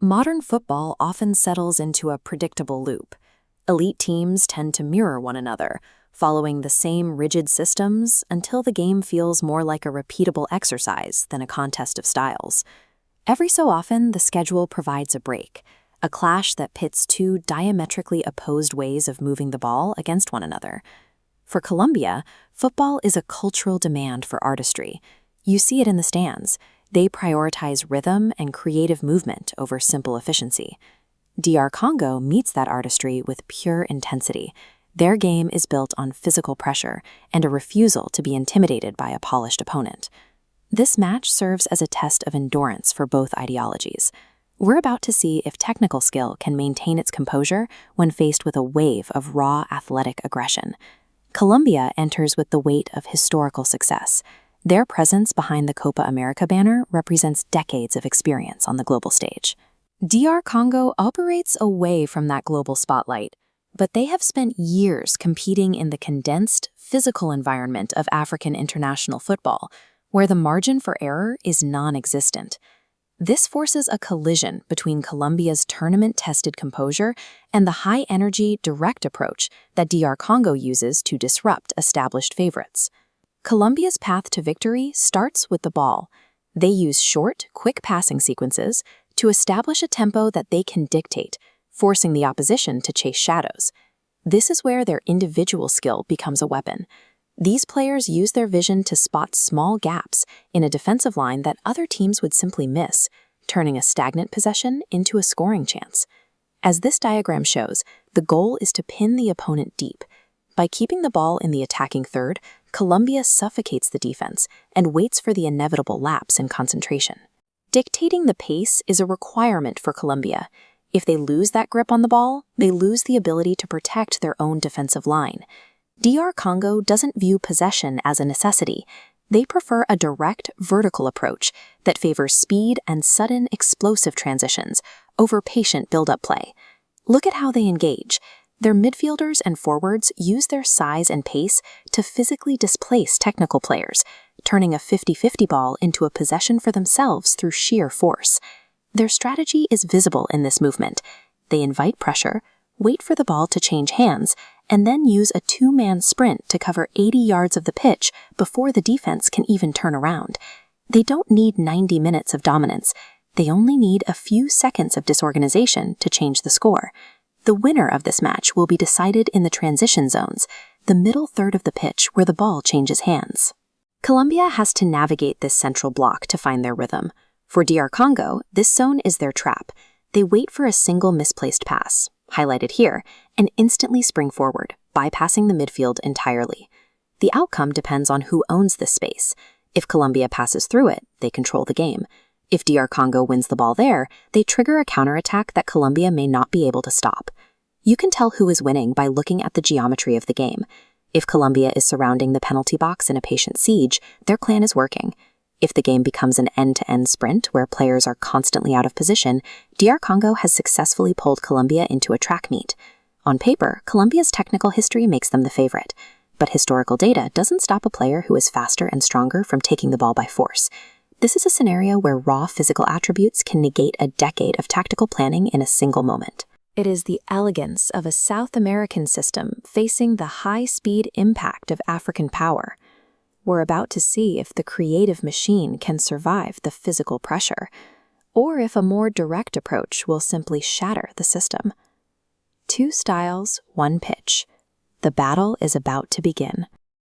Modern football often settles into a predictable loop. Elite teams tend to mirror one another, following the same rigid systems until the game feels more like a repeatable exercise than a contest of styles. Every so often, the schedule provides a break, a clash that pits two diametrically opposed ways of moving the ball against one another. For Colombia, football is a cultural demand for artistry. You see it in the stands. They prioritize rhythm and creative movement over simple efficiency. DR Congo meets that artistry with pure intensity. Their game is built on physical pressure and a refusal to be intimidated by a polished opponent. This match serves as a test of endurance for both ideologies. We're about to see if technical skill can maintain its composure when faced with a wave of raw athletic aggression. Colombia enters with the weight of historical success. Their presence behind the Copa America banner represents decades of experience on the global stage. DR Congo operates away from that global spotlight, but they have spent years competing in the condensed, physical environment of African international football, where the margin for error is non-existent. This forces a collision between Colombia's tournament-tested composure and the high-energy, direct approach that DR Congo uses to disrupt established favorites. Colombia's path to victory starts with the ball. They use short, quick passing sequences to establish a tempo that they can dictate, forcing the opposition to chase shadows. This is where their individual skill becomes a weapon. These players use their vision to spot small gaps in a defensive line that other teams would simply miss, turning a stagnant possession into a scoring chance. As this diagram shows, the goal is to pin the opponent deep. By keeping the ball in the attacking third, Colombia suffocates the defense and waits for the inevitable lapse in concentration. Dictating the pace is a requirement for Colombia. If they lose that grip on the ball, they lose the ability to protect their own defensive line. DR Congo doesn't view possession as a necessity. They prefer a direct, vertical approach that favors speed and sudden, explosive transitions over patient build-up play. Look at how they engage. Their midfielders and forwards use their size and pace to physically displace technical players, turning a 50-50 ball into a possession for themselves through sheer force. Their strategy is visible in this movement. They invite pressure, wait for the ball to change hands, and then use a two-man sprint to cover 80 yards of the pitch before the defense can even turn around. They don't need 90 minutes of dominance. They only need a few seconds of disorganization to change the score. The winner of this match will be decided in the transition zones, the middle third of the pitch where the ball changes hands. Colombia has to navigate this central block to find their rhythm. For DR Congo, this zone is their trap. They wait for a single misplaced pass, highlighted here, and instantly spring forward, bypassing the midfield entirely. The outcome depends on who owns this space. If Colombia passes through it, they control the game. If DR Congo wins the ball there, they trigger a counterattack that Colombia may not be able to stop. You can tell who is winning by looking at the geometry of the game. If Colombia is surrounding the penalty box in a patient siege, their plan is working. If the game becomes an end-to-end sprint where players are constantly out of position, DR Congo has successfully pulled Colombia into a track meet. On paper, Colombia's technical history makes them the favorite, but historical data doesn't stop a player who is faster and stronger from taking the ball by force. This is a scenario where raw physical attributes can negate a decade of tactical planning in a single moment. It is the elegance of a South American system facing the high-speed impact of African power. We're about to see if the creative machine can survive the physical pressure, or if a more direct approach will simply shatter the system. Two styles, one pitch. The battle is about to begin.